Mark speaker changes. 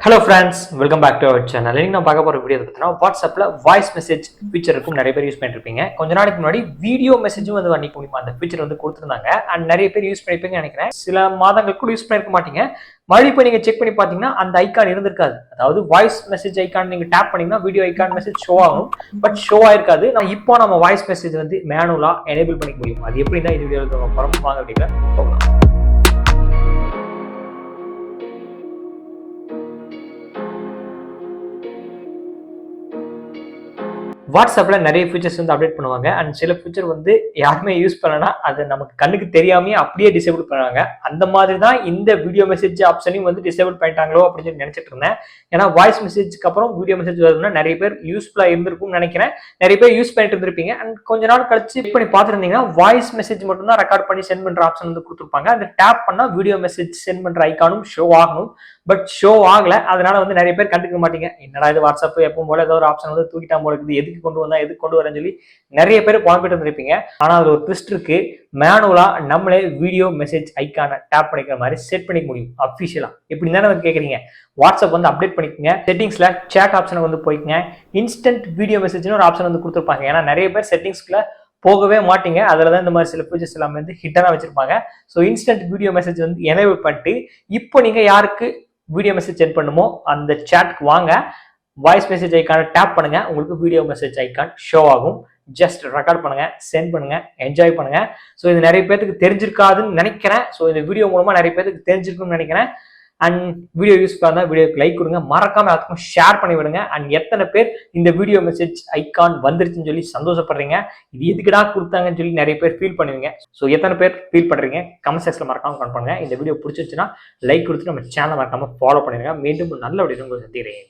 Speaker 1: Hello friends, welcome back to our channel. இன்னைக்கு நான் பார்க்க போற வீடியோ பார்த்தீங்கன்னா வாட்ஸ்அப்ல வாய்ஸ் மெசேஜ் ஃபீச்சர் இருக்கும். நிறைய பேர் யூஸ் பண்ணிட்டு இருப்பீங்க. கொஞ்ச நாளைக்கு முன்னாடி வீடியோ மெசேஜும் வந்து அன்னைக்கு மூலமா அந்த ஃபீச்சர் வந்து கொடுத்திருந்தாங்க. அண்ட் நிறைய பேர் யூஸ் பண்ணிருப்பீங்கன்னு நினைக்கிறேன். சில மாதங்களுக்கு கூட யூஸ் பண்ணிருக்க மாட்டீங்க. மறுபடியும் போய் நீங்க செக் பண்ணி பாத்தீங்கன்னா அந்த ஐகான் இருந்திருக்காது. அதாவது வாய்ஸ் மெசேஜ் ஐகான் நீங்க டேப் பண்ணீங்கன்னா வீடியோ ஐகான் மெசேஜ் ஷோ ஆகும், பட் ஷோ ஆயிருக்காது. நான் இப்போ நம்ம வாய்ஸ் மெசேஜ் வந்து மேனுவலா எனேபிள் பண்ணிக்க முடியும். அது எப்படின்னா இந்த வீடியோல போறோம் வாங்க அப்படிங்கிற போகலாம். வாட்ஸ்அப்ல நிறைய ஃபீச்சர்ஸ் வந்து அப்டேட் பண்ணுவாங்க. அண்ட் சில ஃபீச்சர் வந்து யாருமே யூஸ் பண்ணலன்னா அது நமக்கு கண்ணுக்கு தெரியாமே அப்படியே டிசேபிள் பண்ணுவாங்க. அந்த மாதிரி தான் இந்த வீடியோ மெசேஜ் ஆப்ஷனையும் வந்து டிசேபிள் பண்ணிட்டாங்களோ அப்படின்னு சொல்லி நினைச்சிட்டு இருந்தேன். ஏன்னா வாய்ஸ் மெசேஜ்க்கு அப்புறம் வீடியோ மெசேஜ் வருதுன்னா நிறைய பேர் யூஸ்ஃபுல்லா இருந்திருக்கும்னு நினைக்கிறேன். நிறைய பேர் யூஸ் பண்ணிட்டு இருந்திருப்பீங்க. அண்ட் கொஞ்ச நாள் கழிச்சு செக் பண்ணி பார்த்துருந்தீங்கன்னா வாய்ஸ் மெசேஜ் மட்டும் தான் ரெக்கார்ட் பண்ணி சென்ட் பண்ற ஆப்ஷன் வந்து கொடுத்துருப்பாங்க. அந்த டேப் பண்ணா வீடியோ மெசேஜ் சென்ட் பண்ற ஐக்கானும் ஷோ ஆகணும், பட் ஷோ ஆகல. அதனால வந்து நிறைய பேர் கண்டுக்க மாட்டீங்க. என்னடா இது வாட்ஸ்அப் எப்பவும் போல ஏதோ ஒரு ஆப்ஷன் வந்து தூக்கிட்டா போல இருக்குது, எதுக்கு கொண்டு வந்தா எதுக்கு கொண்டு வரேன்னு சொல்லி நிறைய பேர் புலம்பிட்டு இருந்திருப்பீங்க. ஆனா அதுல ஒரு ட்விஸ்ட் இருக்கு. மேனுவலா நம்மளே வீடியோ மெசேஜ் ஐக்கான டேப் பண்ணிக்கிற மாதிரி செட் பண்ணிக்க முடியும் அஃபிஷியலா. எப்படி தானே கேக்குறீங்க? வாட்ஸ்அப் வந்து அப்டேட் பண்ணிக்கங்க. செட்டிங்ஸ்ல சேட் ஆப்ஷன் வந்து போய்க்குங்க. இன்ஸ்டன்ட் வீடியோ மெசேஜ்னு ஒரு ஆப்ஷன் வந்து கொடுத்துருப்பாங்க. ஏன்னா நிறைய பேர் செட்டிங்ஸ்க்குள்ள போகவே மாட்டீங்க. அதுல தான் இந்த மாதிரி சில ஃபீச்சர்ஸ் எல்லாமே வந்து ஹிட்டனா வச்சிருப்பாங்க. ஸோ இன்ஸ்டன்ட் வீடியோ மெசேஜ் வந்து எனேபிள் பண்ணிட்டு இப்போ நீங்க யாருக்கு வீடியோ மெசேஜ் சென்ட் பண்ணுமோ அந்த சாட்க்கு வாங்க, வாய்ஸ் மெசேஜ் ஐக்கான டேப் பண்ணுங்க, உங்களுக்கு வீடியோ மெசேஜ் ஐக்கான் ஷோ ஆகும். ஜஸ்ட் ரெக்கார்ட் பண்ணுங்க, சென்ட் பண்ணுங்க, என்ஜாய் பண்ணுங்க. ஸோ இது நிறைய பேருக்கு தெரிஞ்சிருக்காதுன்னு நினைக்கிறேன். ஸோ இந்த வீடியோ மூலமா நிறைய பேருக்கு தெரிஞ்சிருக்கும்னு நினைக்கிறேன். அண்ட் வீடியோ யூஸ் பண்ணா வீடியோக்கு லைக் கொடுங்க, மறக்காம எல்லாத்துக்கும் ஷேர் பண்ணி விடுங்க. அண்ட் எத்தனை பேர் இந்த வீடியோ மெசேஜ் ஐக்கான் வந்துருச்சுன்னு சொல்லி சந்தோஷப்படுறீங்க, இது எதுக்குடா கொடுத்தாங்கன்னு சொல்லி நிறைய பேர் ஃபீல் பண்ணுவீங்க. ஸோ எத்தனை பேர் ஃபீல் பண்றீங்க கமெண்ட் செக்ஷன்ல மறக்காம கமெண்ட் பண்ணுங்க. இந்த வீடியோ பிடிச்சிருச்சுன்னா லைக் கொடுத்து நம்ம சேனலை மறக்காம ஃபாலோ பண்ணிருங்க. மீண்டும் நல்ல வீடியோ உங்களுக்கு சந்திக்கிறேன்.